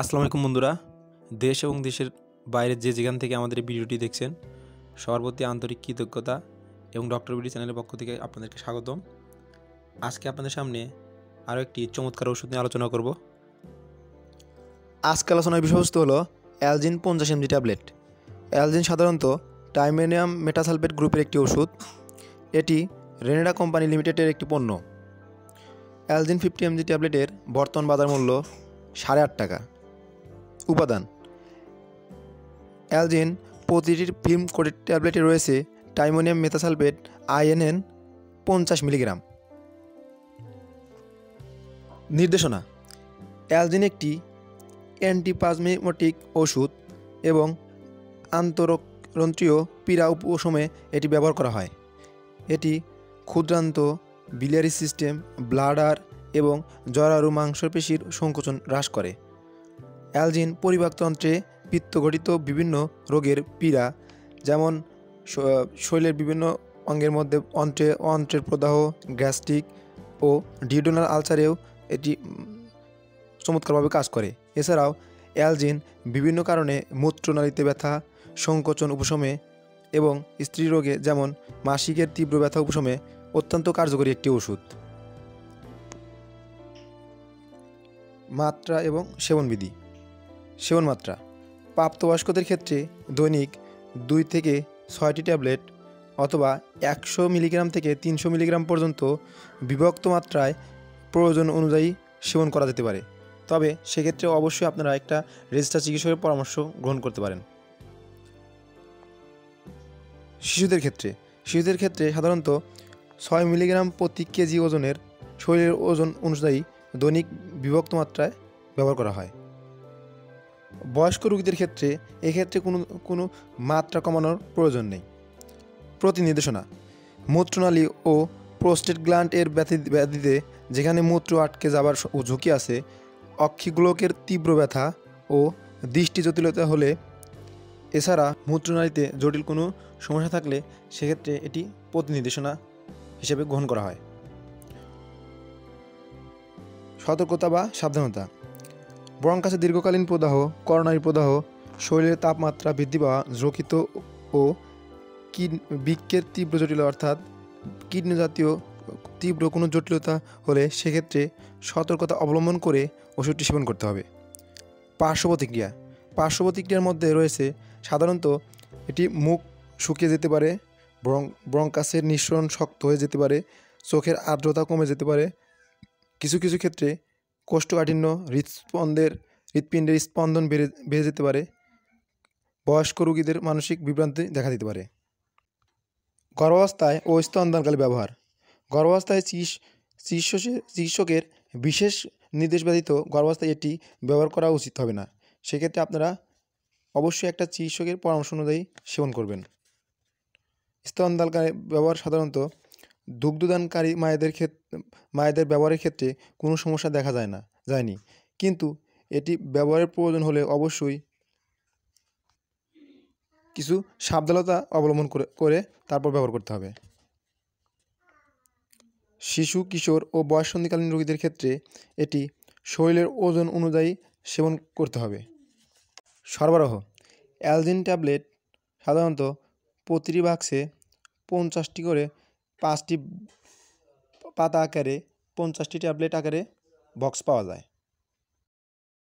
আসসালামু আলাইকুম বন্ধুরা, দেশ এবং দেশের বাইরে যে যেখান থেকে আমাদের এই ভিডিওটি দেখছেন সবার প্রতি আন্তরিক কৃতজ্ঞতা এবং ডক্টর বিডি চ্যানেলের পক্ষ থেকে আপনাদেরকে স্বাগতম। আজকে আপনাদের সামনে আরও একটি চমৎকার ওষুধ নিয়ে আলোচনা করব। আজকে আলোচনার বিষয়বস্তু হলো অ্যালজিন 50 mg ট্যাবলেট। অ্যালজিন সাধারণত টাইমেনিয়াম মেটাসালফেট গ্রুপের একটি ওষুধ। এটি রেনেডা কোম্পানি লিমিটেডের একটি পণ্য। অ্যালজিন 50 mg ট্যাবলেটের বর্তমান বাজার মূল্য 8.5 টাকা। উপাদান: অ্যালজিন প্রতিটি ফিল্ম কোটেড ট্যাবলেটে রয়েছে টাইমেনিয়াম মেটাসালফেট INN 50 মিলিগ্রাম। নির্দেশনা: অ্যালজিন একটি অ্যান্টিপাজমেটিক ওষুধ এবং আন্তঃরন্ধ্রীয় পীড়া উপশমে এটি ব্যবহার করা হয়। এটি ক্ষুদ্রান্ত, biliary সিস্টেম, ব্লাডার এবং জরায়ু মাংসপেশির সংকোচন হ্রাস করে। অ্যালজিন পরিপাকতন্ত্রে পিত্তঘটিত বিভিন্ন রোগের পীড়া, যেমন শরীরের বিভিন্ন অঙ্গের মধ্যে অন্ত্রের প্রদাহ, গ্যাস্ট্রিক ও ডিউডেনাল আলসারেও এটি চমৎকারভাবে কাজ করে। এছাড়াও অ্যালজিন বিভিন্ন কারণে মূত্রনালীতে ব্যথা, সংকোচন উপশমে এবং স্ত্রী রোগে যেমন মাসিকের তীব্র ব্যথা উপশমে অত্যন্ত কার্যকরী একটি ওষুধ। মাত্রা এবং সেবনবিধি। সেবন মাত্রা: প্রাপ্তবয়স্কদের ক্ষেত্রে দৈনিক 2 থেকে 6টি ট্যাবলেট অথবা 100 মিলিগ্রাম থেকে 300 মিলিগ্রাম পর্যন্ত বিভক্ত মাত্রায় প্রয়োজন অনুযায়ী সেবন করা যেতে পারে। তবে সেক্ষেত্রে অবশ্যই আপনারা একটা রেজিস্টার্ড চিকিৎসকের পরামর্শ গ্রহণ করতে পারেন। শিশুদের ক্ষেত্রে সাধারণত 6 মিলিগ্রাম প্রতি কেজি ওজনের শরীরের ওজন অনুযায়ী দৈনিক বিভক্ত মাত্রায় ব্যবহার করা হয়। বয়স্ক রোগীদের ক্ষেত্রে এক্ষেত্রে কোনো মাত্রা কমানোর প্রয়োজন নেই। প্রতি নির্দেশনা: মূত্রনালী ও প্রোস্টেট গ্ল্যান্ড এর ব্যাধিতে যেখানে মূত্র আটকে যাবার ঝুঁকি আছে, অক্ষিগোলকের তীব্র ব্যথা ও দৃষ্টি জটিলতা হলে, এছাড়া মূত্রনালীতে জটিল কোনো সমস্যা থাকলে সেক্ষেত্রে এটি প্রতি নির্দেশনা হিসেবে গ্রহণ করা হয়। সতর্কতা বা সাবধানতা: ব্রঙ্কাসে দীর্ঘকালীন প্রদাহ, করোনারি প্রদাহ, শরীরের তাপমাত্রা বৃদ্ধি পাওয়া, যকৃত ও বৃক্কের তীব্র জটিলতা অর্থাৎ কিডনি জাতীয় তীব্র কোনো জটিলতা হলে সেক্ষেত্রে সতর্কতা অবলম্বন করে ওষুধটি সেবন করতে হবে। পার্শ্ব প্রতিক্রিয়ার মধ্যে রয়েছে সাধারণত এটি মুখ শুকিয়ে যেতে পারে, ব্রঙ্কাসের নিঃসরণ শক্ত হয়ে যেতে পারে, চোখের আর্দ্রতা কমে যেতে পারে, কিছু ক্ষেত্রে কোষ্ঠকাঠিন্য, হৃৎপিণ্ডের স্পন্দন বেড়ে যেতে পারে, বয়স্ক রোগীদের মানসিক বিভ্রান্তি দেখা দিতে পারে। গর্ভাবস্থায় ও স্তনদানকালে ব্যবহার: গর্ভাবস্থায় চিকিৎসকের বিশেষ নির্দেশ ব্যতীত গর্ভাবস্থায় এটি ব্যবহার করা উচিত হবে না। সেক্ষেত্রে আপনারা অবশ্যই একটা চিকিৎসকের পরামর্শ অনুযায়ী সেবন করবেন। স্তনদানকালে ব্যবহার: সাধারণত দুগ্ধদানকারী মায়েদের ব্যবহারের ক্ষেত্রে কোনো সমস্যা দেখা যায়নি, কিন্তু এটি ব্যবহারের প্রয়োজন হলে অবশ্যই কিছু সাবধানতা অবলম্বন করে তারপর ব্যবহার করতে হবে। শিশু, কিশোর ও বয়ঃসন্ধিকালীন রোগীদের ক্ষেত্রে এটি শরীরের ওজন অনুযায়ী সেবন করতে হবে। সরবরাহ: অ্যালজিন ট্যাবলেট সাধারণত প্রতিটি বাক্সে 50টি করে 5টি পাতা আকারে 50টি ট্যাবলেট আকারে বক্স পাওয়া যায়।